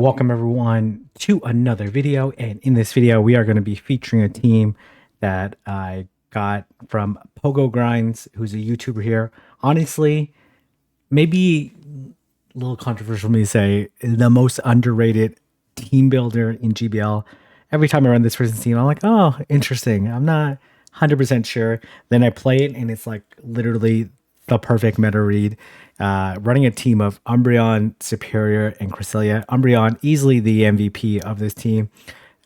welcome everyone to another video, and in this video we are going to be featuring a team that I got from Pogogrinds, who's a YouTuber here. Honestly, maybe a little controversial for me to say, the most underrated team builder in GBL. Every time I run this person's team, I'm like, oh, interesting. I'm not 100% sure. Then I play it, and it's like literally the perfect meta read. Running a team of Umbreon, Superior, and Cresselia. Umbreon, easily the MVP of this team.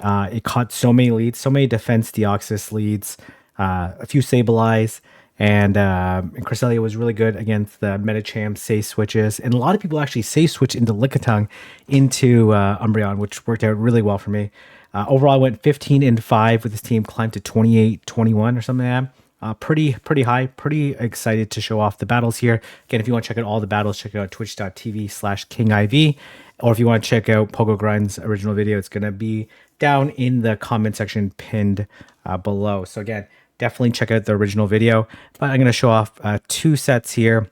It caught so many leads, so many defense Deoxys leads, a few Sableyes, and Cresselia was really good against the Medicham safe switches. And a lot of people actually safe switch into Lickitung into Umbreon, which worked out really well for me. Overall, I went 15-5 with this team, climbed to 28-21 or something like that. Pretty high, pretty excited to show off the battles here. Again, if you want to check out all the battles, check out twitch.tv/kingiv. Or if you want to check out Pogogrinds' original video, it's going to be down in the comment section pinned below. So again, definitely check out the original video. But I'm going to show off two sets here.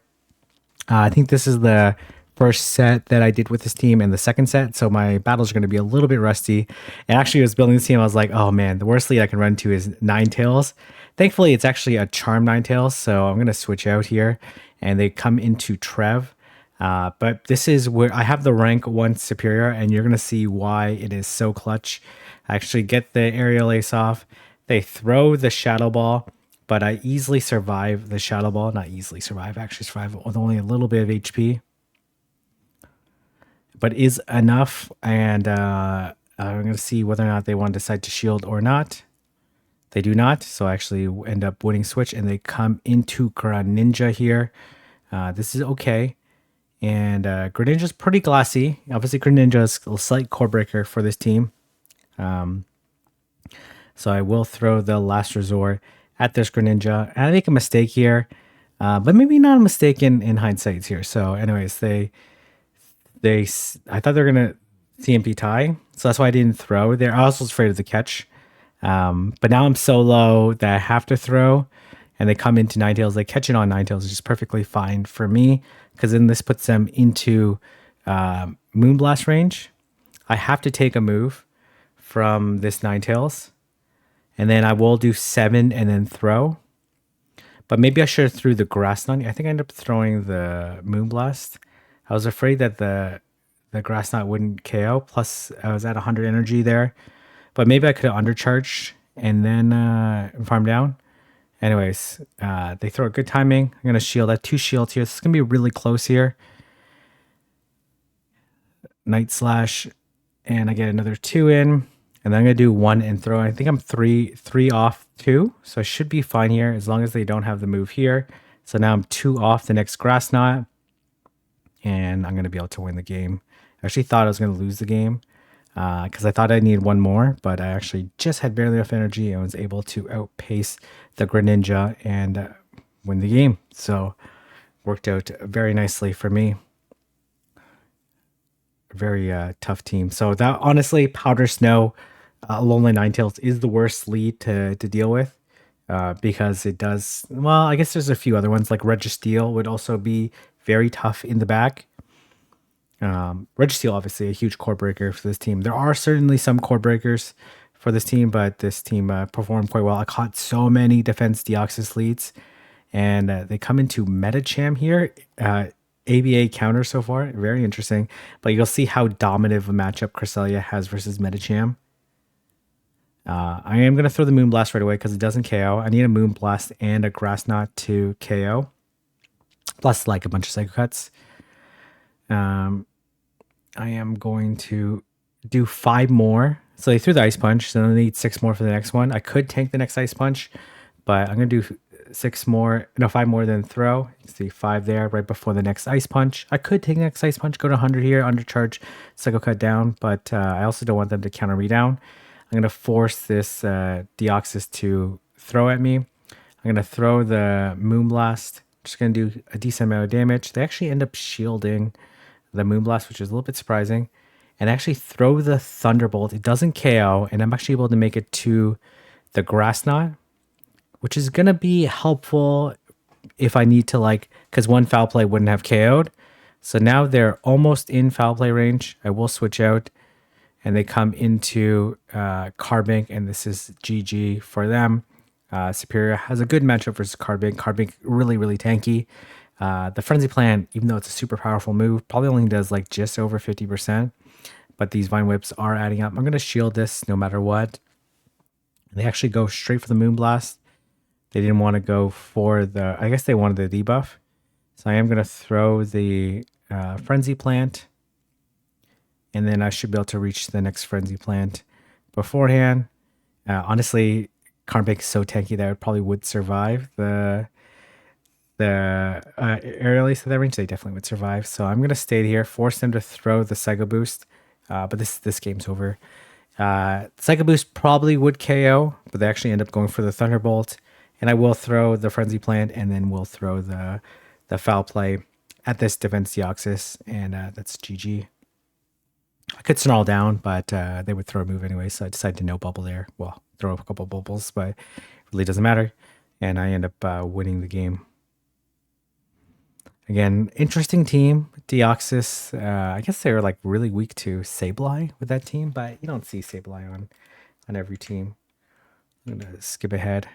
I think this is the first set that I did with this team and the second set. So my battles are going to be a little bit rusty. And actually, I was building this team. I was like, oh man, the worst lead I can run to is Ninetales. Thankfully, it's actually a Charm Ninetales, so I'm going to switch out here, and they come into Trev. But this is where I have the rank 1 Superior, and you're going to see why it is so clutch. I actually get the Aerial Ace off. They throw the Shadow Ball, but I easily survive the Shadow Ball. Not easily survive, actually survive with only a little bit of HP. But is enough, and I'm going to see whether or not they want to decide to shield or not. They do not, so I actually end up winning switch, and they come into Greninja here. This is okay, and Greninja's pretty glassy. Obviously, Greninja is a slight core breaker for this team. So I will throw the Last Resort at this Greninja. And I make a mistake here, but maybe not a mistake in hindsight here. So anyways, I thought they were going to CMP tie, so that's why I didn't throw there. I also was afraid of the catch. But now I'm so low that I have to throw, and they come into Ninetales. They catch it on Ninetales, which is perfectly fine for me, because then this puts them into Moonblast range. I have to take a move from this Ninetales, and then I will do 7 and then throw. But maybe I should have threw the Grass Knot. I think I ended up throwing the Moonblast. I was afraid that the Grass Knot wouldn't KO, plus I was at 100 energy there. But maybe I could have undercharged and then farm down. Anyways, they throw a good timing. I'm going to shield. I have 2 shields here. This is going to be really close here. Night Slash. And I get another 2 in. And then I'm going to do 1 and throw. I think I'm 3 off 2. So I should be fine here as long as they don't have the move here. So now I'm 2 off the next Grass Knot. And I'm going to be able to win the game. I actually thought I was going to lose the game, because I thought I needed 1 more, but I actually just had barely enough energy and was able to outpace the Greninja and win the game. So worked out very nicely for me. Very tough team. So that, honestly, Powder Snow, Lonely Ninetales is the worst lead to deal with, because it does, well, I guess there's a few other ones, like Registeel would also be very tough in the back. Registeel, obviously a huge core breaker for this team. There are certainly some core breakers for this team, but this team performed quite well. I caught so many defense Deoxys leads, and they come into Medicham here. ABA counter so far, very interesting. But you'll see how dominant of a matchup Cresselia has versus Medicham. I am going to throw the Moonblast right away because it doesn't KO. I need a Moonblast and a Grass Knot to KO, plus like a bunch of Psycho Cuts. I am going to do 5 more. So they threw the Ice Punch, so I need 6 more for the next one. I could tank the next Ice Punch, but I'm going to do 5 more than throw. You can see 5 there right before the next Ice Punch. I could take the next Ice Punch, go to 100 here, undercharge, Psycho Cut down, but I also don't want them to counter me down. I'm going to force this Deoxys to throw at me. I'm going to throw the Moonblast. Just going to do a decent amount of damage. They actually end up shielding the Moonblast, which is a little bit surprising, and actually throw the Thunderbolt. It doesn't KO, and I'm actually able to make it to the Grass Knot, which is going to be helpful if I need to, like, because 1 foul play wouldn't have KO'd, So now they're almost in foul play range. I will switch out, and they come into Carbink, and this is GG for them. Superior has a good matchup versus Carbink. Carbink really, really tanky. The Frenzy Plant, even though it's a super powerful move, probably only does like just over 50%. But these Vine Whips are adding up. I'm going to shield this no matter what. They actually go straight for the Moonblast. They didn't want to go for the... I guess they wanted the debuff. So I am going to throw the Frenzy Plant. And then I should be able to reach the next Frenzy Plant beforehand. Honestly, Carbink is so tanky that it probably would survive the aerial release of that range. They definitely would survive. So I'm going to stay here, force them to throw the Psycho Boost. But this game's over. Psycho Boost probably would KO, but they actually end up going for the Thunderbolt. And I will throw the Frenzy Plant, and then we'll throw the Foul Play at this Defense Deoxys, and that's GG. I could snarl down, but they would throw a move anyway, so I decided to no bubble there. Well, throw up a couple bubbles, but it really doesn't matter. And I end up winning the game. Again, interesting team. Deoxys, I guess they were like really weak to Sableye with that team, but you don't see Sableye on every team. I'm going to skip ahead.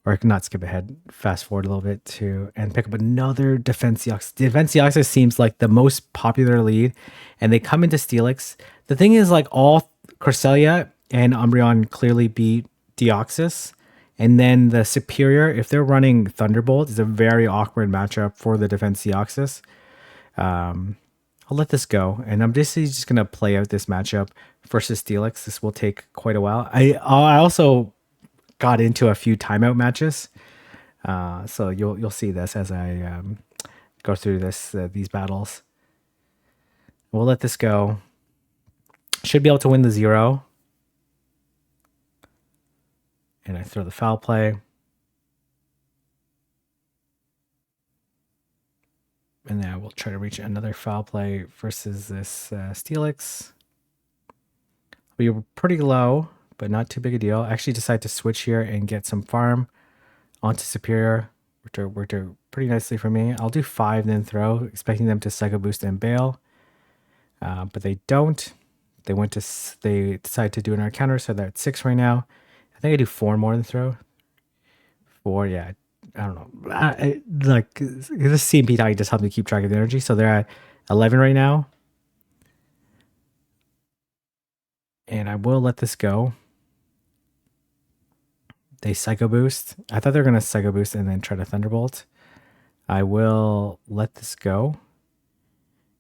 Or not skip ahead, fast forward a little bit to and pick up another Defense Deoxys. Defense Deoxys seems like the most popular lead, and they come into Steelix. The thing is, like, all Cresselia and Umbreon clearly beat Deoxys, and then the Superior, if they're running Thunderbolt, is a very awkward matchup for the Defense Deoxys. I'll let this go, and I'm just gonna play out this matchup versus Steelix. This will take quite a while. I also got into a few timeout matches, so you'll see this as I go through these battles. We'll let this go. Should be able to win the 0, and I throw the Foul Play, and then I will try to reach another Foul Play versus this Steelix. We were pretty low, but not too big a deal. I actually decided to switch here and get some farm onto Superior, which worked out pretty nicely for me. I'll do 5, then throw, expecting them to Psycho Boost and bail. But they don't. They decided to do another counter, so they're at 6 right now. I think I do 4 more than throw. 4, yeah. I don't know. Like, this CMP die just helped me keep track of the energy, so they're at 11 right now. And I will let this go. They Psycho Boost. I thought they were going to Psycho Boost and then try to Thunderbolt. I will let this go.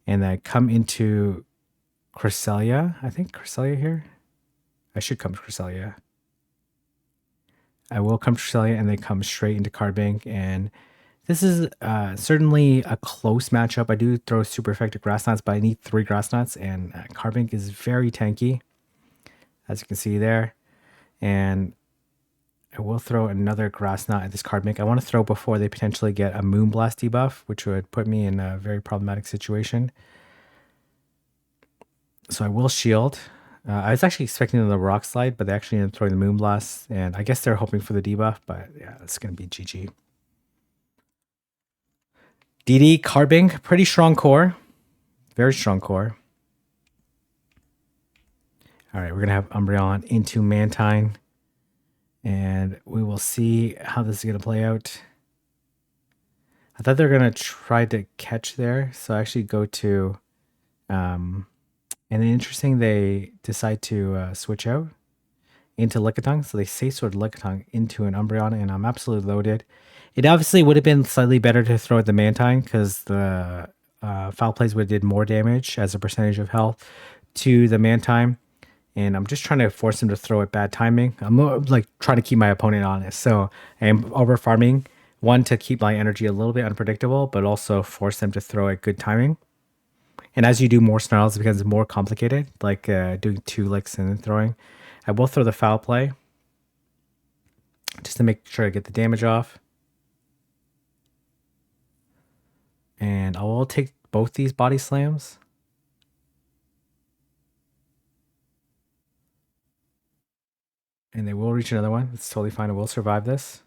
And I come into Cresselia. I think Cresselia here. I should come to Cresselia. I will come to Cresselia, and they come straight into Carbink. And this is certainly a close matchup. I do throw super effective Grass Knots, but I need 3 Grass Knots. And Carbink is very tanky, as you can see there. And I will throw another Grass Knot at this Carbink. I want to throw before they potentially get a Moonblast debuff, which would put me in a very problematic situation. So I will shield. I was actually expecting the Rock Slide, but they actually ended up throwing the Moonblast, and I guess they're hoping for the debuff, but yeah, it's going to be GG. DD Carbink, pretty strong core. Very strong core. All right, we're going to have Umbreon into Mantine, and we will see how this is going to play out. I thought they were going to try to catch there, so I actually go to... and then interesting, they decide to switch out into Lickitung. So they Safe Sword Lickitung into an Umbreon, and I'm absolutely loaded. It obviously would have been slightly better to throw at the Mantine, because the Foul Plays would have did more damage as a percentage of health to the Mantine. And I'm just trying to force him to throw at bad timing. I'm like trying to keep my opponent honest. So I am over farming, one, to keep my energy a little bit unpredictable, but also force them to throw at good timing. And as you do more snarls, it becomes more complicated, like doing 2 licks and then throwing. I will throw the Foul Play just to make sure I get the damage off. And I will take both these Body Slams. And they will reach another one. It's totally fine. I will survive this.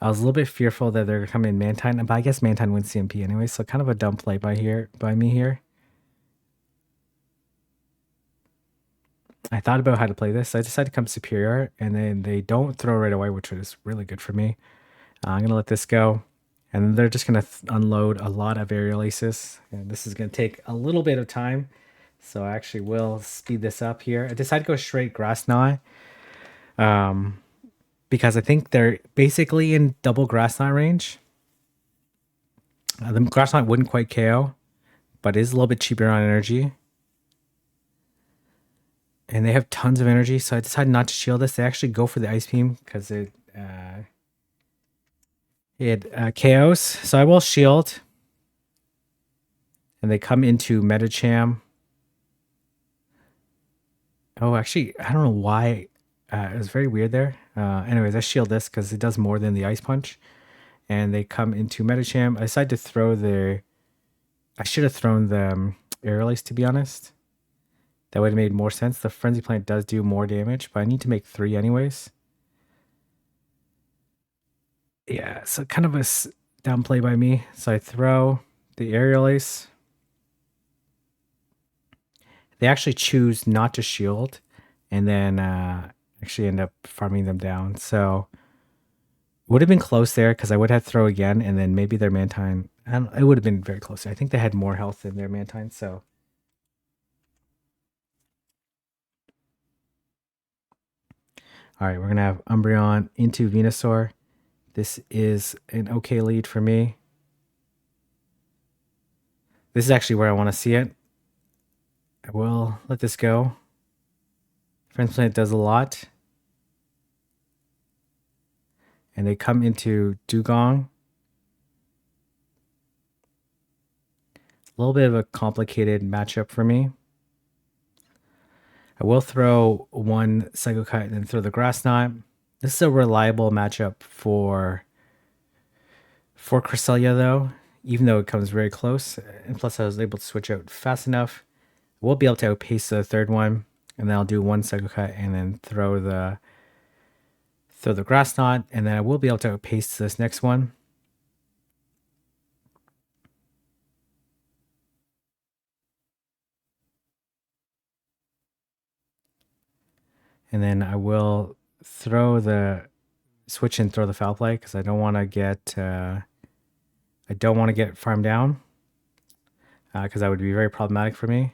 I was a little bit fearful that they're coming in Mantine, but I guess Mantine wins CMP anyway, so kind of a dumb play by me here. I thought about how to play this. I decided to come Superior, and then they don't throw right away, which is really good for me. I'm gonna let this go, and then they're just gonna unload a lot of aerial aces, and this is gonna take a little bit of time. So I actually will speed this up here. I decided to go straight Grass Knot, because I think they're basically in double Grass Knot range. The Grass Knot wouldn't quite KO, but it is a little bit cheaper on energy. And they have tons of energy, so I decided not to shield this. They actually go for the Ice Beam because it KOs. So I will shield. And they come into Metacham. Oh, actually, I don't know why. It was very weird there. Anyways, I shield this because it does more than the Ice Punch. And they come into Metacham. I decided to throw the... I should have thrown the Aerial Ace, to be honest. That would have made more sense. The Frenzy Plant does do more damage, but I need to make 3 anyways. Yeah, so kind of a downplay by me. So I throw the Aerial Ace. They actually choose not to shield, and then actually end up farming them down. So it would have been close there because I would have to throw again, and then maybe their Mantine. It would have been very close. I think they had more health than their Mantine, so... All right, we're going to have Umbreon into Venusaur. This is an okay lead for me. This is actually where I want to see it. I will let this go. Frenzy Plant does a lot. And they come into Dugong. A little bit of a complicated matchup for me. I will throw one Psycho Cut and then throw the Grass Knot. This is a reliable matchup for Cresselia, though, even though it comes very close. And plus, I was able to switch out fast enough. We'll be able to outpace the third one, and then I'll do one Psycho Cut and then throw the Grass Knot, and then I will be able to outpace this next one. And then I will switch and throw the Foul Play because I don't want to get farmed down because that would be very problematic for me.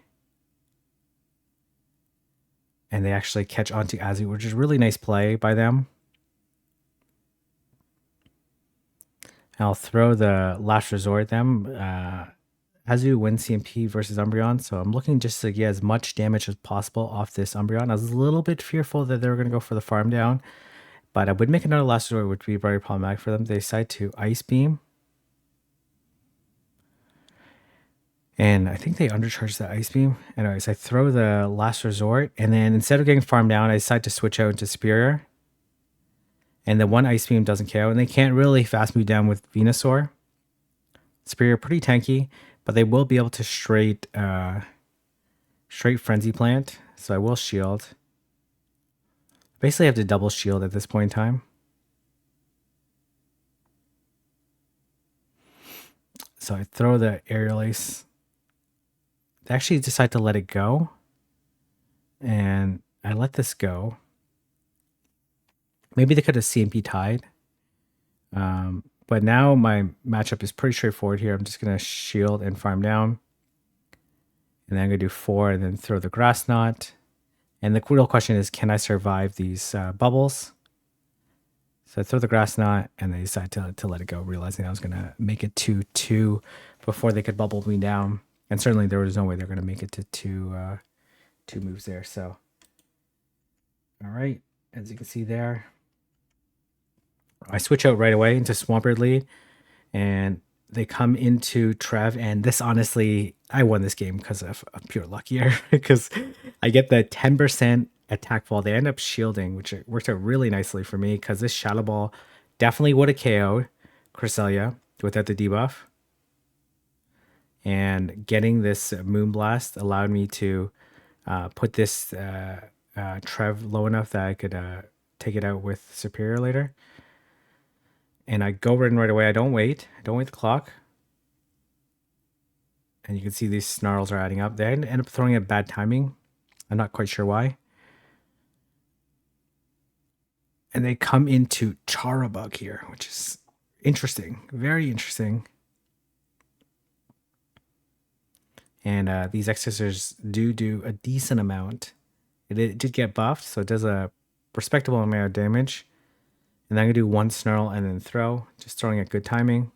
And they actually catch onto Azu, which is a really nice play by them. I'll throw the Last Resort at them. Azu wins CMP versus Umbreon, so I'm looking just to get as much damage as possible off this Umbreon. I was a little bit fearful that they were going to go for the farm down, but I would make another Last Resort, which would be very problematic for them. They decide to Ice Beam. And I think they undercharge the Ice Beam. Anyways, I throw the Last Resort, and then instead of getting farmed down, I decide to switch out into Superior. And the one Ice Beam doesn't KO, and they can't really fast move down with Venusaur. Superior pretty tanky, but they will be able to straight Frenzy Plant, so I will shield. Basically, I have to double shield at this point in time. So I throw the Aerial Ace. They actually decide to let it go, and I let this go. Maybe they could have CMP tied. But now my matchup is pretty straightforward here. I'm just going to shield and farm down. And then I'm going to do 4 and then throw the Grass Knot. And the real question is, can I survive these bubbles? So I throw the Grass Knot and they decide to let it go, realizing I was going to make it to 2 before they could bubble me down. And certainly there was no way they're going to make it to two moves there. So, all right, as you can see there, I switch out right away into Swampert lead, and they come into Trev. And this, honestly, I won this game because of pure luck here, because I get the 10% attack fall. They end up shielding, which worked out really nicely for me because this Shadow Ball definitely would have KO'd Cresselia without the debuff. And getting this Moonblast allowed me to put this Trev low enough that I could take it out with Superior later. And I go in right away. I don't wait. I don't wait the clock. And you can see these snarls are adding up. They end up throwing at bad timing. I'm not quite sure why. And they come into Charabug here, which is interesting. Very interesting. And these Exorcers do a decent amount. It did get buffed, so it does a respectable amount of damage. And then I'm going to do one Snarl and then throw, just throwing at good timing.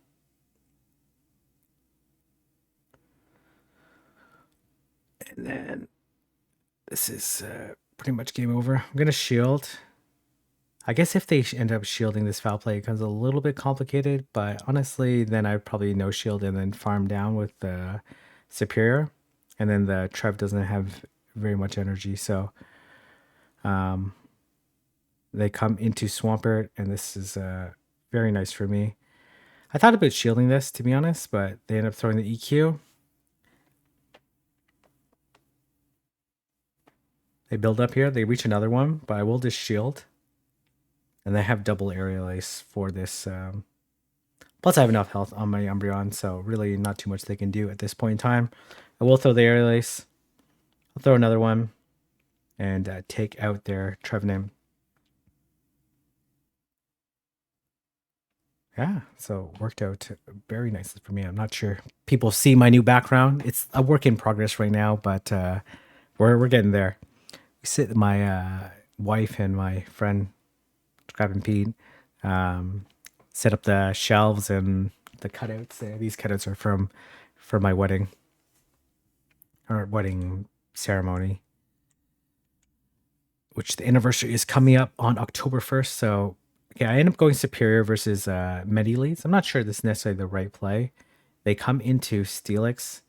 And then this is pretty much game over. I'm going to shield. I guess if they end up shielding this foul play, it becomes a little bit complicated. But honestly, then I'd probably no shield and then farm down with the Superior. And then the Trev doesn't have very much energy. So they come into Swampert, and this is very nice for me. I thought about shielding this, to be honest, but they end up throwing the EQ. They build up here. They reach another one, but I will just shield. And they have double Aerial Ace for this. Plus, I have enough health on my Umbreon, so really not too much they can do at this point in time. I will throw the Aerial Ace. I'll throw another one and take out their Trevenant. Yeah, so worked out very nicely for me. I'm not sure people see my new background. It's a work in progress right now, but we're getting there. We sit my wife and my friend Scrap and Pete set up the shelves and the cutouts. These cutouts are for my wedding ceremony, which the anniversary is coming up on October 1st. So yeah, I end up going Superior versus Medi-Leads. I'm not sure this is necessarily the right play. They come into Steelix.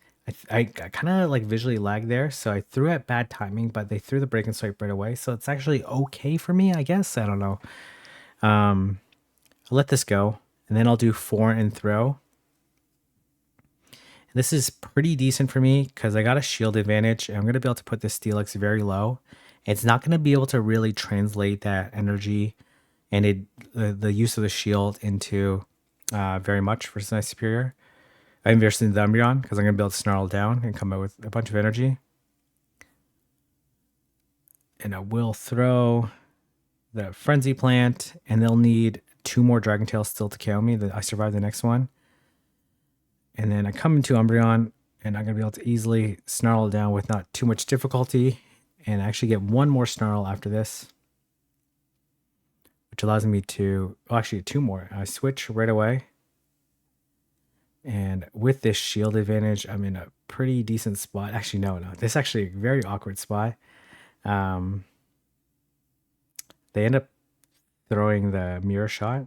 I kind of like visually lagged there, so I threw at bad timing, but they threw the Break and Swipe right away, so it's actually okay for me, I guess. I don't know. I'll let this go, and then I'll do 4 and throw. And this is pretty decent for me because I got a shield advantage, and I'm going to be able to put this Steelix very low. It's not going to be able to really translate that energy and the use of the shield into very much versus my Superior. I invested in the Umbreon because I'm going to be able to snarl down and come out with a bunch of energy. And I will throw the Frenzy Plant, and they'll need 2 more Dragon Tails still to KO me. I survive the next one. And then I come into Umbreon, and I'm going to be able to easily snarl down with not too much difficulty, and actually get 1 more snarl after this, which allows me to, well, actually 2 more. I switch right away. And with this shield advantage, I'm in a pretty decent spot. Actually, no. This is actually a very awkward spot. They end up throwing the Mirror Shot.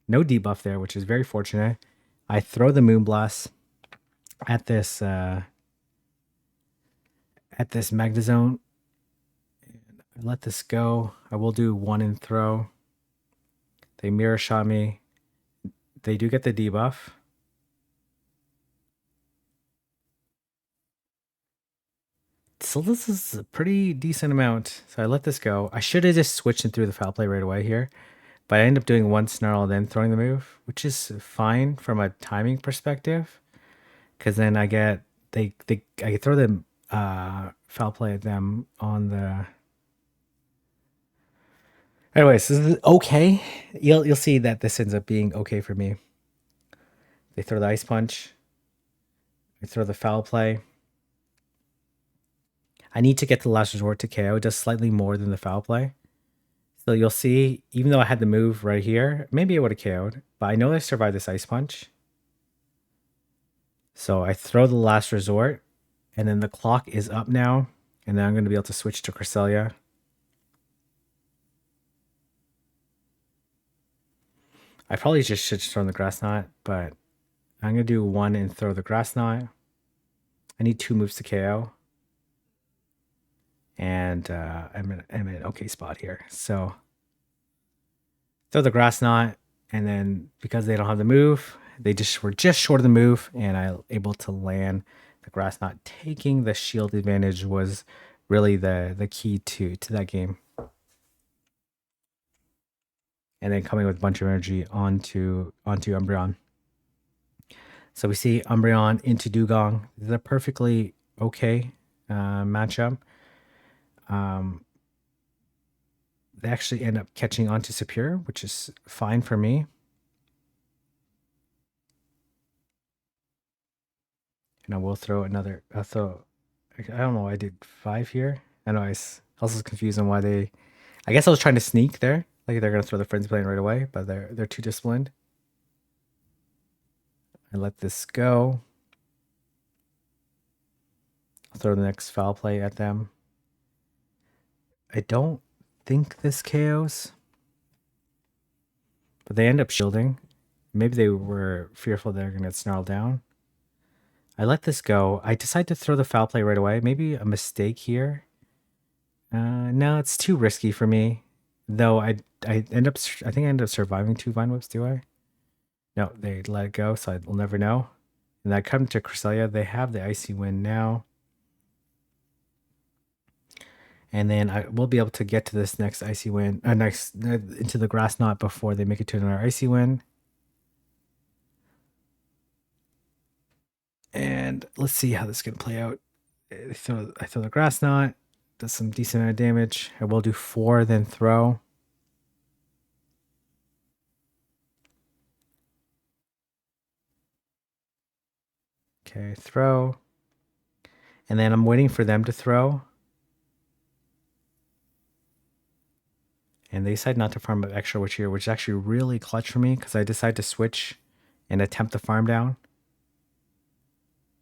No debuff there, which is very fortunate. I throw the Moonblast at this Magnezone. I let this go. I will do 1 and throw. They Mirror Shot me. They do get the debuff. So this is a pretty decent amount. So I let this go. I should have just switched and threw the foul play right away here. But I end up doing 1 snarl, then throwing the move, which is fine from a timing perspective. Because then I get I throw the foul play at them on the. Anyways, this is okay. You'll see that this ends up being okay for me. They throw the Ice Punch. I throw the foul play. I need to get the Last Resort to KO. It does slightly more than the foul play. So you'll see, even though I had the move right here, maybe I would have KO'd, but I know I survived this Ice Punch. So I throw the Last Resort, and then the clock is up now, and then I'm going to be able to switch to Cresselia. I probably just should throw the Grass Knot, but I'm going to do 1 and throw the Grass Knot. I need 2 moves to KO. And I'm in an okay spot here. So throw the Grass Knot, and then because they don't have the move, they were just short of the move, and I was able to land the Grass Knot. Taking the shield advantage was really the key to that game. and then coming with a bunch of energy onto Umbreon. So we see Umbreon into Dugong. This is a perfectly okay matchup. They actually end up catching onto Superior, which is fine for me. And I will throw another. I don't know why I did 5 here. I know I was also confused on why they. I guess I was trying to sneak there. Like they're gonna throw the Frenzy Plane right away, but they're too disciplined. I let this go. I'll throw the next foul play at them. I don't think this KOs, but they end up shielding. Maybe they were fearful they're gonna get snarled down. I let this go. I decide to throw the foul play right away. Maybe a mistake here. No, it's too risky for me. Though I end up I think I end up surviving 2 Vine Whips, do I? No, they let it go, so I will never know. And I come to Cresselia. They have the Icy Wind now. And then I will be able to get to this next Icy Wind, into the Grass Knot before they make it to another Icy Wind. And let's see how this is going to play out. I throw the Grass Knot, does some decent amount of damage. I will do 4, then throw. Okay, throw. And then I'm waiting for them to throw. And they decide not to farm an extra witch here, which is actually really clutch for me because I decide to switch and attempt the farm down.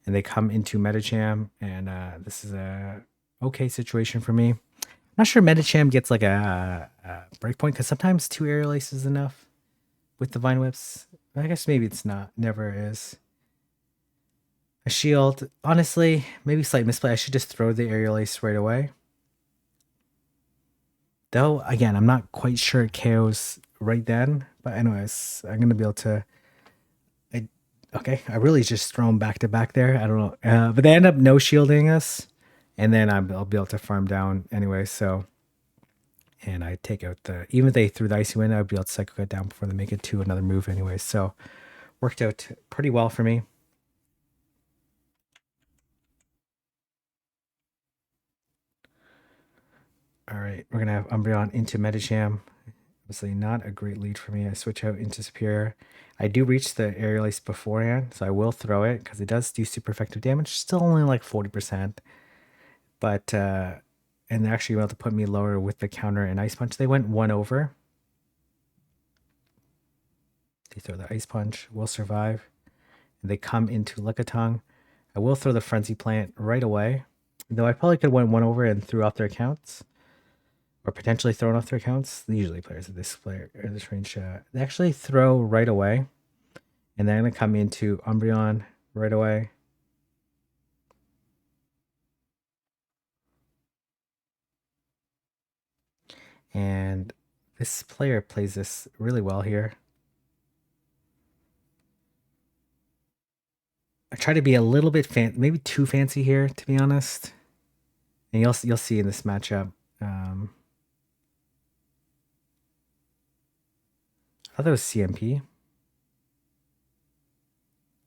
And they come into Metacham, and this is a okay situation for me. I'm not sure Metacham gets like a breakpoint because sometimes 2 Aerial Ace is enough with the Vine Whips. I guess maybe it's not. Never is. A shield. Honestly, maybe slight misplay. I should just throw the Aerial Ace right away. Though, again, I'm not quite sure it KOs right then. But anyways, I'm going to be able to... Okay, I really just throw them back to back there. I don't know. But they end up no shielding us. And then I'll be able to farm down anyway, so... And I take out the... Even if they threw the Icy Wind, I'd be able to cycle it down before they make it to another move anyway. So, worked out pretty well for me. All right, we're going to have Umbreon into Metacham. Obviously not a great lead for me. I switch out into Superior. I do reach the Aerial Ace beforehand, so I will throw it because it does do super effective damage. Still only like 40%. But, and they're actually able to put me lower with the counter and Ice Punch. They went 1 over. They throw the Ice Punch, will survive. And they come into Lickitung. I will throw the Frenzy Plant right away. Though I probably could have went 1 over and threw off their accounts. Or potentially thrown off their accounts. Usually players at this range, they actually throw right away. And they're going to come into Umbreon right away. And this player plays this really well here. I try to be a little bit maybe too fancy here, to be honest. And you'll see in this matchup. I thought that was CMP.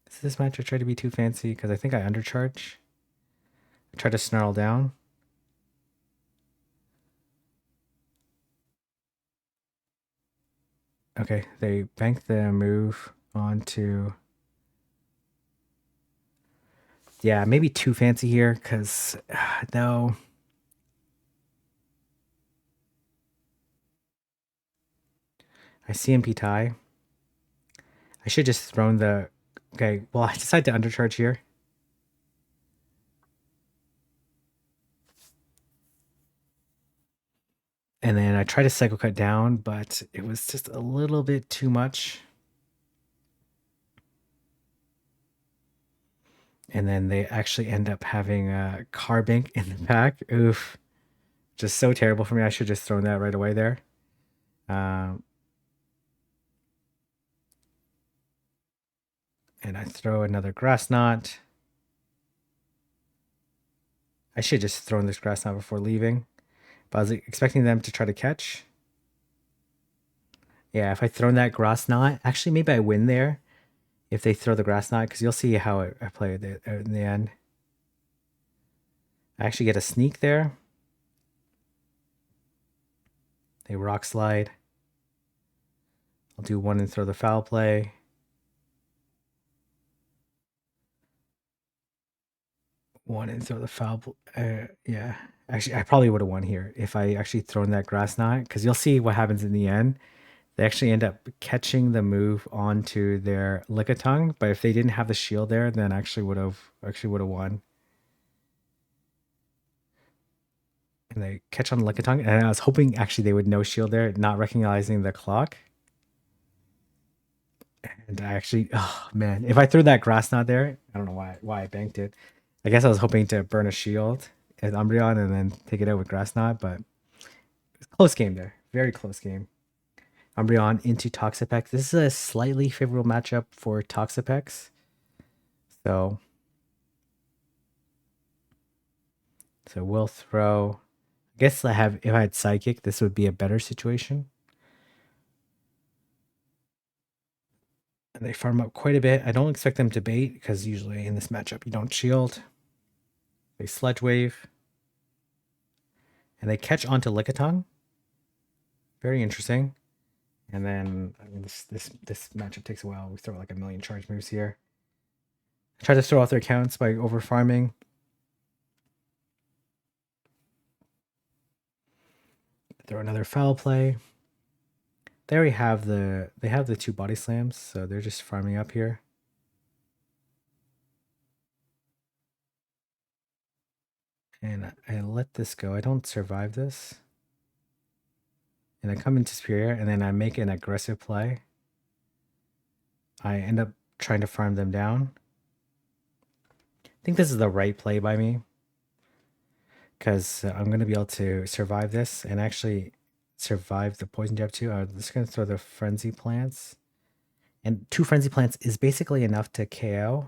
Is this match I try to be too fancy because I think I undercharge. I try to snarl down. Okay, they bank the move onto... Yeah, maybe too fancy here because no. I CMP tie. I should just thrown the... Okay, well, I decided to undercharge here. And then I tried to cycle cut down, but it was just a little bit too much. And then they actually end up having a Carbink in the pack. Oof. Just so terrible for me. I should just thrown that right away there. And I throw another Grass Knot. I should just thrown this Grass Knot before leaving. But I was expecting them to try to catch. Yeah, if I throw that grass knot, actually maybe I win there if they throw the grass knot, because you'll see how I play it in the end. I actually get a sneak there. They rock slide. I'll do one and throw the foul play. One and throw the foul. Yeah. Actually, I probably would have won here if I actually thrown that grass knot, because you'll see what happens in the end. They actually end up catching the move onto their Lickitung, but if they didn't have the shield there, then I actually would have won. And they catch on Lickitung, and I was hoping actually they would no shield there, not recognizing the clock. And I actually, oh man, if I threw that grass knot there, I don't know why I banked it. I guess I was hoping to burn a shield at Umbreon and then take it out with grass knot, but it's close game there, very close game. Umbreon into Toxapex. This is a slightly favorable matchup for Toxapex. So we'll throw. I guess if I had Psychic, this would be a better situation. And they farm up quite a bit. I don't expect them to bait because usually in this matchup you don't shield. They Sludge Wave. And they catch onto Lickitung. Very interesting. And then I mean, this matchup takes a while. We throw like a million charge moves here. Try to throw off their counts by over farming. Throw another foul play. They already have the two body slams, so they're just farming up here. And I let this go. I don't survive this. And I come into Superior, and then I make an aggressive play. I end up trying to farm them down. I think this is the right play by me, because I'm going to be able to survive this and actually survive the poison jab too. I'm just going to throw the Frenzy Plants. And 2 Frenzy Plants is basically enough to KO.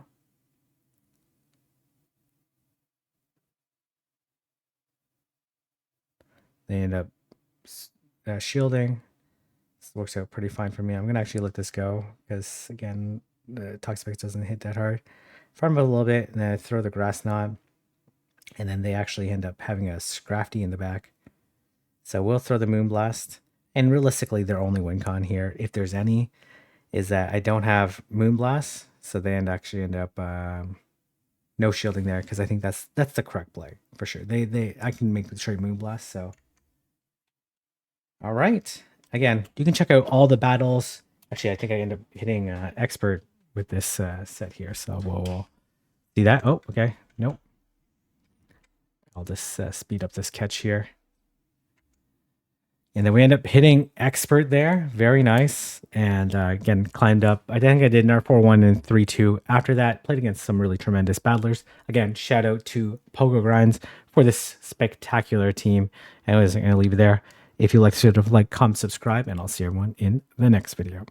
They end up shielding. This works out pretty fine for me. I'm going to actually let this go because, again, the Toxapex doesn't hit that hard. Farm it a little bit, and then I throw the Grass Knot. And then they actually end up having a Scrafty in the back. So we'll throw the Moonblast. And realistically, their only win con here, if there's any, is that I don't have Moonblast. So they actually end up no shielding there, because I think that's the correct play for sure. I can make the trade Moonblast. So all right. Again, you can check out all the battles. Actually, I think I end up hitting expert with this set here. So we'll see that. Oh, okay. Nope. I'll just speed up this catch here. And then we end up hitting expert there. Very nice. And again, climbed up. I think I did an R4-1 and 3-2. After that, played against some really tremendous battlers. Again, shout out to Pogogrinds for this spectacular team. And I was going to leave it there. If you like, comment, subscribe, and I'll see everyone in the next video.